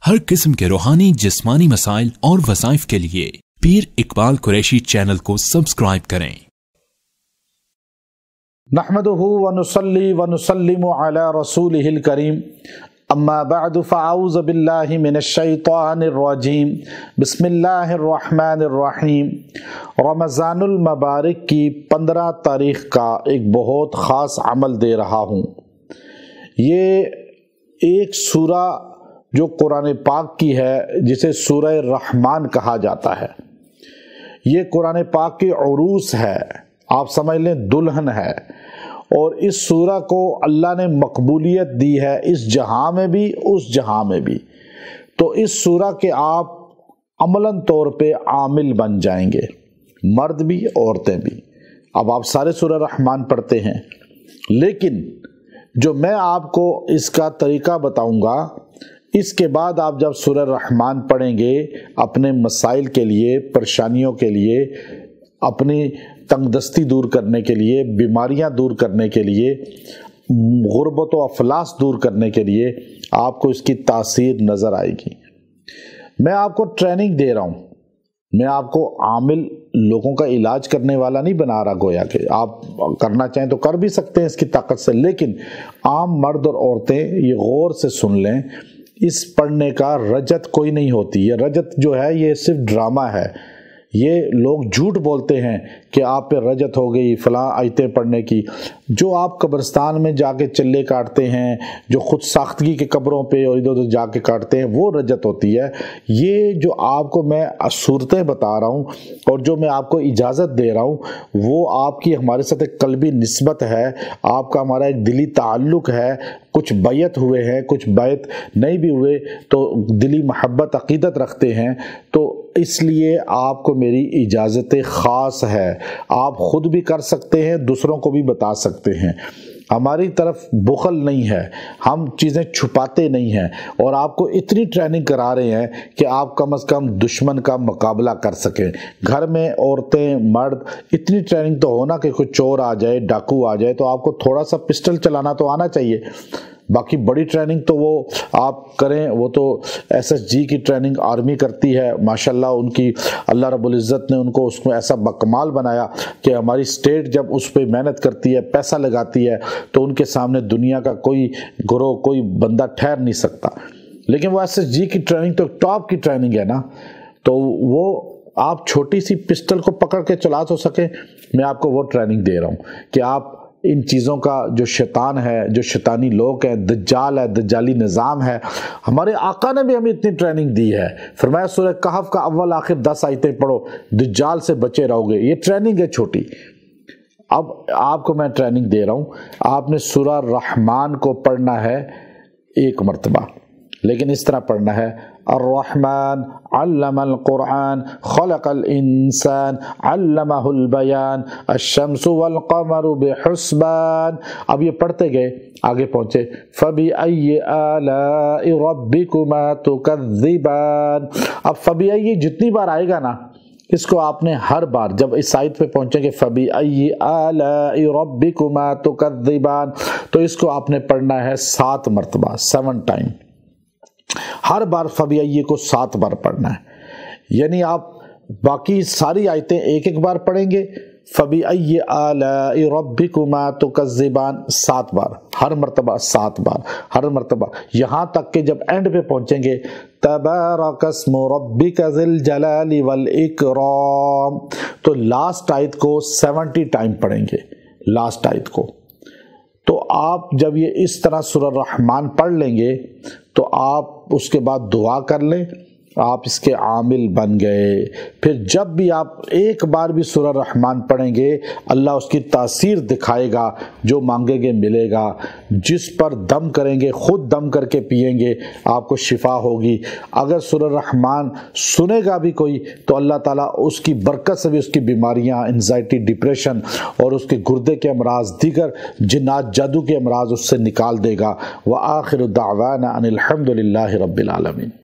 ہر قسم کے روحانی جسمانی مسائل اور وظائف کے لیے پیر اقبال قریشی چینل کو سبسکرائب کریں۔ نحمدہ ونصلی ونسلم علی رسولہ الکریم، اما بعد فاعوذ باللہ من الشیطان الرجیم، بسم اللہ الرحمن الرحیم۔ رمضان المبارک کی 15 تاریخ کا ایک بہت خاص عمل دے رہا ہوں۔ یہ ایک سورہ جو قرآن پاک کی ہے، جسے سورہ رحمان کہا جاتا ہے، یہ قرآن پاک کی عروس ہے، آپ سمجھ لیں دلہن ہے، اور اس سورہ کو اللہ نے مقبولیت دی ہے اس جہاں میں بھی اس جہاں میں بھی۔ تو اس سورہ کے آپ عملاً طور پہ عامل بن جائیں گے، مرد بھی عورتیں بھی۔ اب آپ سارے سورہ رحمان پڑھتے ہیں، لیکن جو میں آپ کو اس کا طریقہ بتاؤں گا، اس کے بعد آپ جب سورہ رحمان پڑھیں گے، اپنے مسائل کے لیے، پریشانیوں کے لیے، اپنی تنگ دستی دور کرنے کے لیے، بیماریاں دور کرنے کے لیے، غربت و افلاس دور کرنے کے لیے آپ کو اس کی تاثیر نظر آئے گی۔ میں آپ کو ٹریننگ دے رہا ہوں، میں آپ کو عامل لوگوں کا علاج کرنے والا نہیں بنا رہا، گویا کہ آپ کرنا چاہیں تو کر بھی سکتے ہیں اس کی طاقت سے، لیکن عام مرد اور عورتیں یہ غور سے سن لیں، اس پڑھنے کا رجت کوئی نہیں ہوتی۔ یہ رجت جو ہے یہ صرف ڈرامہ ہے۔ یہ لوگ جھوٹ بولتے ہیں کہ آپ پہ رجت ہو گئی فلاں آیتیں پڑھنے کی، جو آپ قبرستان میں جا کے چلے کاٹتے ہیں، جو خود ساختگی کے قبروں پہ اور ادھر ادھر جا کے کاٹتے ہیں، وہ رجت ہوتی ہے۔ یہ جو آپ کو میں صورتیں بتا رہا ہوں اور جو میں آپ کو اجازت دے رہا ہوں، وہ آپ کی ہمارے ساتھ ایک قلبی نسبت ہے، آپ کا ہمارا ایک دلی تعلق ہے۔ کچھ بیعت ہوئے ہیں، کچھ بیعت نہیں بھی ہوئے تو دلی محبت عقیدت رکھتے ہیں، تو اس لیے آپ کو میری اجازت خاص ہے۔ آپ خود بھی کر سکتے ہیں، دوسروں کو بھی بتا سکتے ہیں۔ ہماری طرف بخل نہیں ہے، ہم چیزیں چھپاتے نہیں ہیں، اور آپ کو اتنی ٹریننگ کرا رہے ہیں کہ آپ کم از کم دشمن کا مقابلہ کر سکیں۔ گھر میں عورتیں مرد اتنی ٹریننگ تو ہونا کہ کوئی چور آ جائے، ڈاکو آ جائے، تو آپ کو تھوڑا سا پسٹل چلانا تو آنا چاہیے۔ باقی بڑی ٹریننگ تو وہ آپ کریں، وہ تو ایس ایس جی کی ٹریننگ آرمی کرتی ہے، ماشاءاللہ ان کی اللہ رب العزت نے ان کو اس میں ایسا بکمال بنایا کہ ہماری اسٹیٹ جب اس پہ محنت کرتی ہے، پیسہ لگاتی ہے، تو ان کے سامنے دنیا کا کوئی گروہ، کوئی بندہ ٹھہر نہیں سکتا۔ لیکن وہ ایس ایس جی کی ٹریننگ تو ٹاپ کی ٹریننگ ہے نا، تو وہ آپ چھوٹی سی پسٹل کو پکڑ کے چلا تو سکیں۔ میں آپ کو وہ ٹریننگ دے رہا ہوں کہ آپ ان چیزوں کا، جو شیطان ہے، جو شیطانی لوگ ہیں، دجال ہے، دجالی نظام ہے، ہمارے آقا نے بھی ہمیں اتنی ٹریننگ دی ہے۔ فرمایا سورہ کہف کا اول آخر 10 آیتیں پڑھو، دجال سے بچے رہو گے۔ یہ ٹریننگ ہے چھوٹی۔ اب آپ کو میں ٹریننگ دے رہا ہوں، آپ نے سورہ رحمان کو پڑھنا ہے 1 مرتبہ، لیکن اس طرح پڑھنا ہے: الرحمن علم القرآن خلق الانسان علمہ البیان الشمس والقمر بحسبان۔ اب یہ پڑھتے گئے، آگے پہنچے فبأي آلاء ربكما تكذبان۔ اب فبأي جتنی بار آئے گا نا، اس کو آپ نے ہر بار جب اس آیت پہ پہنچیں گے فبأي آلاء ربكما تكذبان، تو اس کو آپ نے پڑھنا ہے 7 مرتبہ، 7 ٹائم۔ ہر بار فبأي کو 7 بار پڑھنا ہے، یعنی آپ باقی ساری آیتیں ایک بار پڑھیں گے، فبأي آلاء ربكما تكذبان 7 بار، ہر مرتبہ 7 بار، ہر مرتبہ، یہاں تک کہ جب اینڈ پہ پہنچیں گے تبارک اسم ربک ذی الجلال والاکرام، تو لاسٹ آیت کو 70 ٹائم پڑھیں گے، لاسٹ آیت کو۔ تو آپ جب یہ اس طرح سورہ رحمان پڑھ لیں گے تو آپ اس کے بعد دعا کر لیں، آپ اس کے عامل بن گئے۔ پھر جب بھی آپ ایک بار بھی سورہ رحمان پڑھیں گے، اللہ اس کی تاثیر دکھائے گا، جو مانگیں گے ملے گا۔ جس پر دم کریں گے، خود دم کر کے پئیں گے، آپ کو شفا ہوگی۔ اگر سورہ رحمان سنے گا بھی کوئی تو اللہ تعالیٰ اس کی برکت سے بھی اس کی بیماریاں، انزائٹی، ڈپریشن اور اس کے گردے کے امراض، دیگر جنات جادو کے امراض اس سے نکال دے گا۔ وآخر دعوانا ان الحمد للہ رب العالمین۔